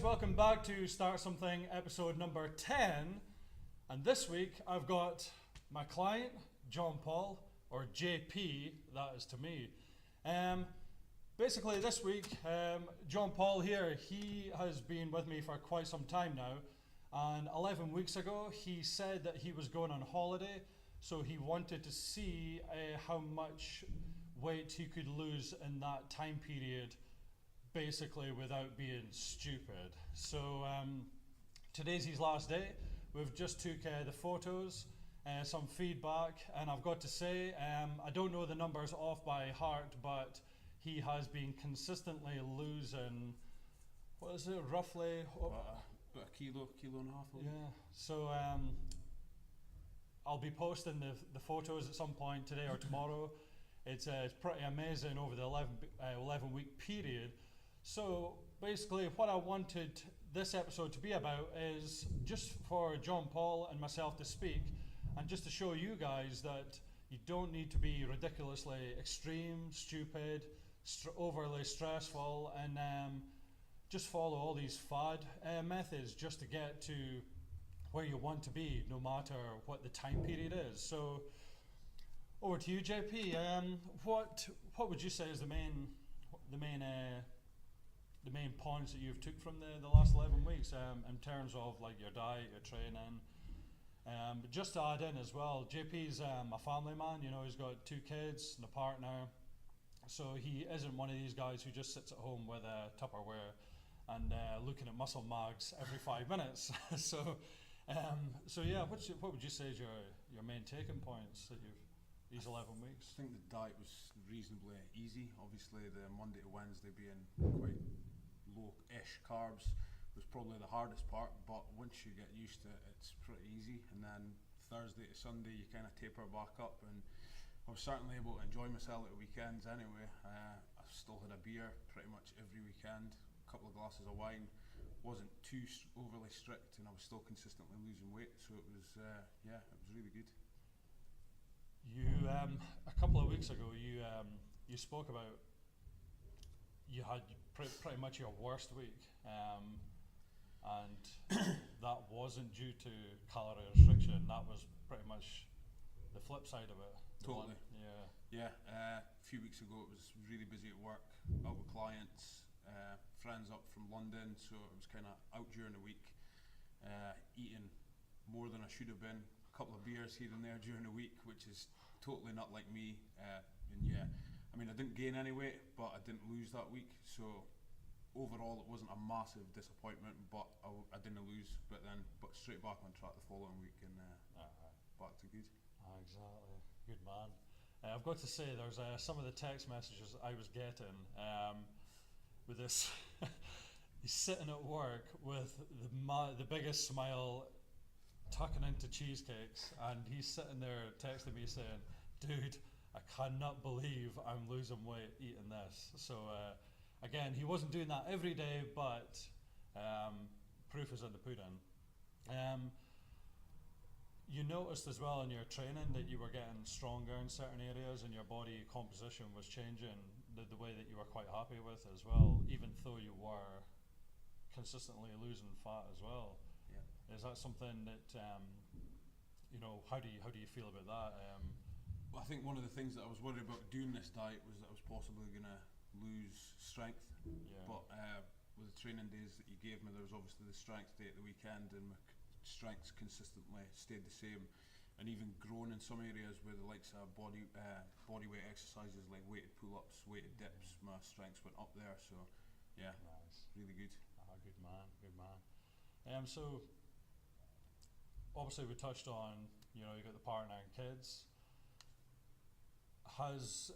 welcome back to Start Something episode number 10. And this week I've got my client, Jon-Paul, or JP, that is to me. Basically this week, Jon-Paul here, he has been with me for quite some time now. And 11 weeks ago, he said that he was going on holiday, so he wanted to see how much weight he could lose in that time period, basically without being stupid. So today's his last day. We've just took the photos, some feedback, and I've got to say, I don't know the numbers off by heart, but he has been consistently losing, what is it, roughly? About a kilo and a half. Yeah, so I'll be posting the photos at some point today or tomorrow. It's pretty amazing over the 11 week period. So basically what I wanted this episode to be about is just for Jon-Paul and myself to speak, and just to show you guys that you don't need to be ridiculously extreme, stupid, overly stressful, and just follow all these fad methods just to get to where you want to be, no matter what the time period is. So over to you, JP. What would you say is the main points that you've took from the last 11 weeks in terms of like your diet, your training? But just to add in as well, JP's a family man. You know, he's got 2 kids and a partner, so he isn't one of these guys who just sits at home with a Tupperware and looking at muscle mags every 5 minutes. So yeah, what would you say is your main taking points that you've these 11 weeks? I think the diet was reasonably easy. Obviously, the Monday to Wednesday being quite low-ish carbs was probably the hardest part, but once you get used to it, it's pretty easy. And then Thursday to Sunday, you kind of taper back up, and I was certainly able to enjoy myself at the weekends anyway. I still had a beer pretty much every weekend, a couple of glasses of wine, wasn't too overly strict, and I was still consistently losing weight, so it was it was really good. You a couple of weeks ago, you spoke about you had pretty much your worst week, and that wasn't due to calorie restriction. That was pretty much the flip side of it. Totally. Yeah. A few weeks ago, it was really busy at work, out with clients, friends up from London, so it was kind of out during the week, eating more than I should have been. A couple of beers here and there during the week, which is totally not like me. And yeah, I mean, I didn't gain any weight, but I didn't lose that week. So overall, it wasn't a massive disappointment, but I didn't lose. But straight back on track the following week, and back to good. Exactly, good man. I've got to say, there's some of the text messages I was getting with this. He's sitting at work with the biggest smile, tucking into cheesecakes, and he's sitting there texting me saying, dude, I cannot believe I'm losing weight eating this. So again, he wasn't doing that every day, but proof is in the pudding. You noticed as well in your training that you were getting stronger in certain areas, and your body composition was changing the way that you were quite happy with as well, even though you were consistently losing fat as well. Is that something that how do you feel about that? Well, I think one of the things that I was worried about doing this diet was that I was possibly going to lose strength. Yeah. But with the training days that you gave me, there was obviously the strength day at the weekend, and my strengths consistently stayed the same, and even grown in some areas where the likes of body weight exercises like weighted pull-ups, weighted dips, my strengths went up there. So yeah, nice, really good. Good man. So obviously we touched on, you got the partner and kids. How's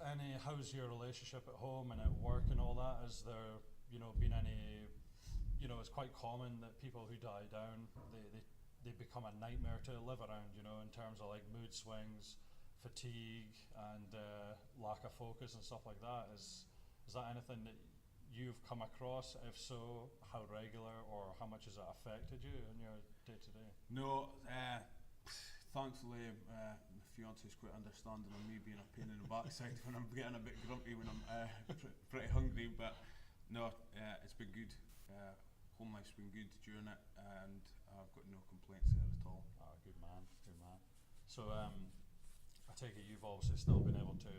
your relationship at home and at work and all that? Has there been any, it's quite common that people who die down, they become a nightmare to live around, in terms of like mood swings, fatigue, and lack of focus and stuff like that. Is that anything that you've come across? If so, how regular, or how much has it affected you in your day-to-day? No, thankfully my fiance is quite understanding of me being a pain in the backside when I'm getting a bit grumpy when I'm pretty hungry, but no, it's been good. home life's been good during it, and I've got no complaints there at all. Oh, good man, good man. So I take it you've obviously still been able to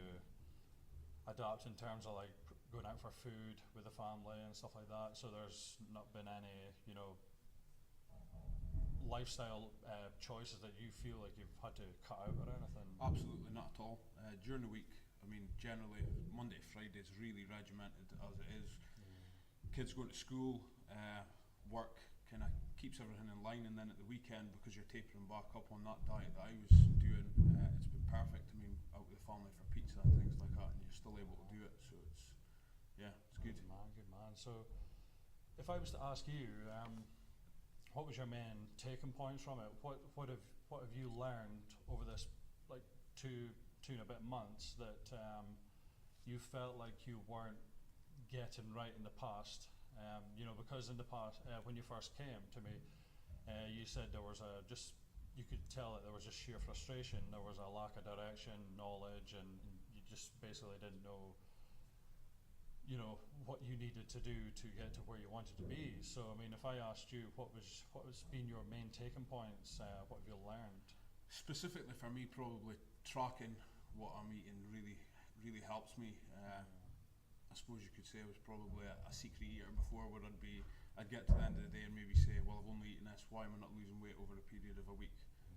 adapt in terms of like going out for food with the family and stuff like that. So there's not been any, you know, lifestyle choices that you feel like you've had to cut out or anything? Absolutely not at all. During the week, I mean, generally Monday to Friday is really regimented as it is. Kids going to school, work kind of keeps everything in line, and then at the weekend, because you're tapering back up on that diet that I was doing, it's been perfect. I mean, out with the family for pizza and things like that, and you're still able to do it. So it's good. Good man, good man. So if I was to ask you, what was your main taking points from it? What have you learned over this like two and a bit months that you felt like you weren't getting right in the past? You know, because in the past, when you first came to me, you said there was you could tell that there was just sheer frustration. There was a lack of direction, knowledge, and you just basically didn't know, you know, what you needed to do to get to where you wanted to be. So, I mean, if I asked you what was been your main taking points, what have you learned? Specifically for me, probably tracking what I'm eating really helps me. I suppose you could say I was probably a secret eater before, where I'd get to the end of the day and maybe say, well, I've only eaten this, why am I not losing weight over a period of a week?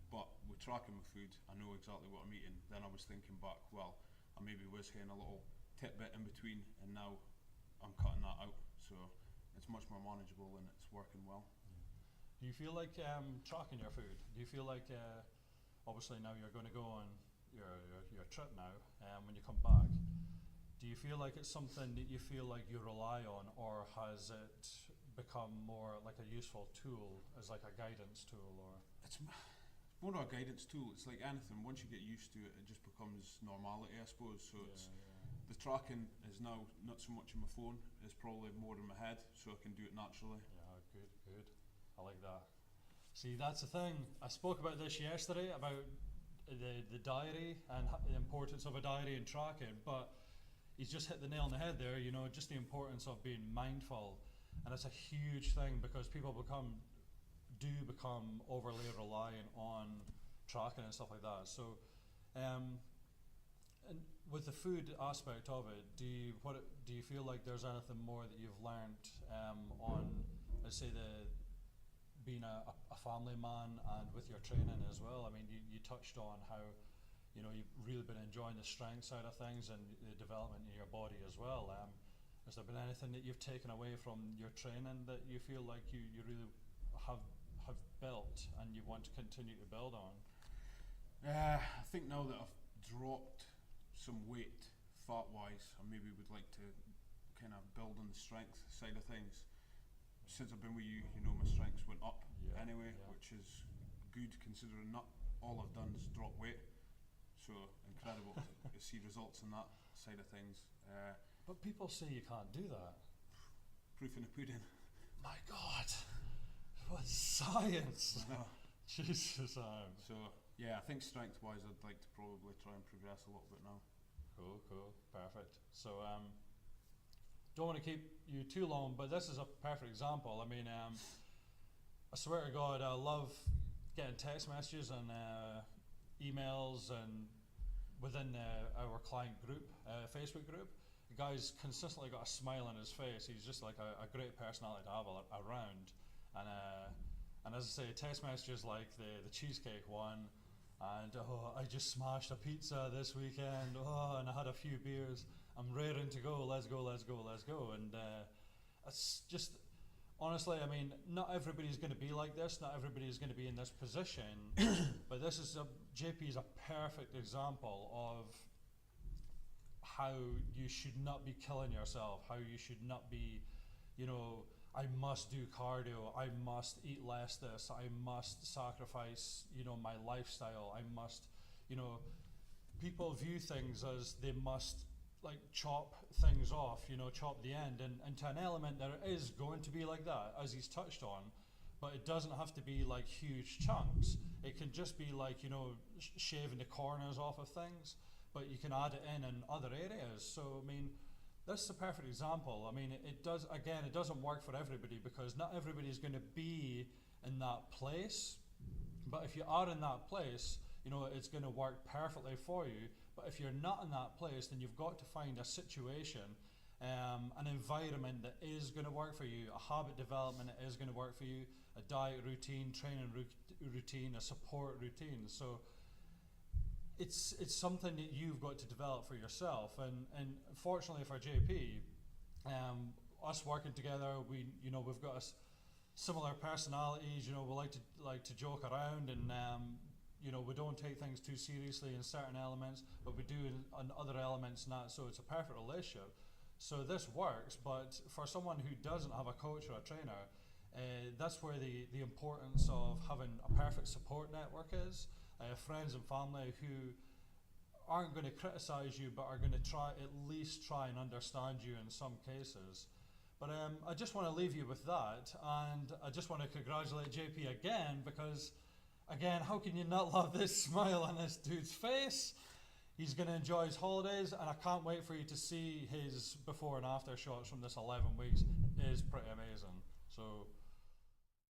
But with tracking my food, I know exactly what I'm eating. Then I was thinking back, well, I maybe was hitting a little tidbit in between, and now I'm cutting that out. So it's much more manageable and it's working well. Do you feel like tracking your food? Do you feel like, obviously now you're going to go on your trip now, when you come back, do you feel like it's something that you feel like you rely on, or has it become more like a useful tool, as like a guidance tool? Or It's more of a guidance tool. It's like anything, once you get used to it, it just becomes normality, I suppose. So the tracking is now not so much in my phone, it's probably more in my head, so I can do it naturally. Yeah, good. I like that. See, that's the thing. I spoke about this yesterday, about the diary and the importance of a diary and tracking, but he's just hit the nail on the head there, you know, just the importance of being mindful. And it's a huge thing, because people become overly reliant on tracking and stuff like that. So, and with the food aspect of it, do you feel like there's anything more that you've learned on, let's say, being a family man and with your training as well? I mean, you touched on how, you know, you've really been enjoying the strength side of things and the development in your body as well. Has there been anything that you've taken away from your training that you feel like you really have built and you want to continue to build on? I think now that I've dropped some weight fat-wise, I maybe would like to kind of build on the strength side of things. Since I've been with you, you know, my strengths went up anyway, which is good considering not all I've done is drop weight. So incredible to see results on that side of things. But people say you can't do that. Proof in the pudding. My God, what science! No. Jesus. So yeah, I think strength-wise, I'd like to probably try and progress a little bit now. Cool, perfect. So don't want to keep you too long, but this is a perfect example. I mean, I swear to God, I love getting text messages and emails, and within our client group, Facebook group, the guy's consistently got a smile on his face. He's just like a great personality to have around. And as I say, text messages like the cheesecake one, and I just smashed a pizza this weekend, and I had a few beers, I'm raring to go, let's go. And it's just, honestly, I mean, not everybody's going to be like this, not everybody's going to be in this position, but JP is a perfect example of how you should not be killing yourself, how you should not be, you know, I must do cardio, I must eat less this, I must sacrifice, you know, my lifestyle, I must, you know, people view things as they must like chop things off, you know, chop the end, and to an element there is going to be like that, as he's touched on, but it doesn't have to be like huge chunks. It can just be like, you know, shaving the corners off of things, but you can add it in other areas. So I mean, this is a perfect example. I mean, it does, again, it doesn't work for everybody because not everybody is going to be in that place. But if you are in that place, you know, it's going to work perfectly for you. But if you're not in that place, then you've got to find a situation, an environment that is going to work for you, a habit development that is going to work for you, a diet routine, training routine, a support routine. So it's something that you've got to develop for yourself. And fortunately for JP, us working together, we've got similar personalities. You know, we like to joke around, and we don't take things too seriously in certain elements, but we do in other elements not. So it's a perfect relationship. So this works, but for someone who doesn't have a coach or a trainer, that's where the importance of having a perfect support network is. Friends and family who aren't going to criticize you, but are going to at least try and understand you in some cases. But I just want to leave you with that, and I just want to congratulate JP again, because again, how can you not love this smile on this dude's face? He's going to enjoy his holidays, and I can't wait for you to see his before and after shots from this 11 weeks. It is pretty amazing. So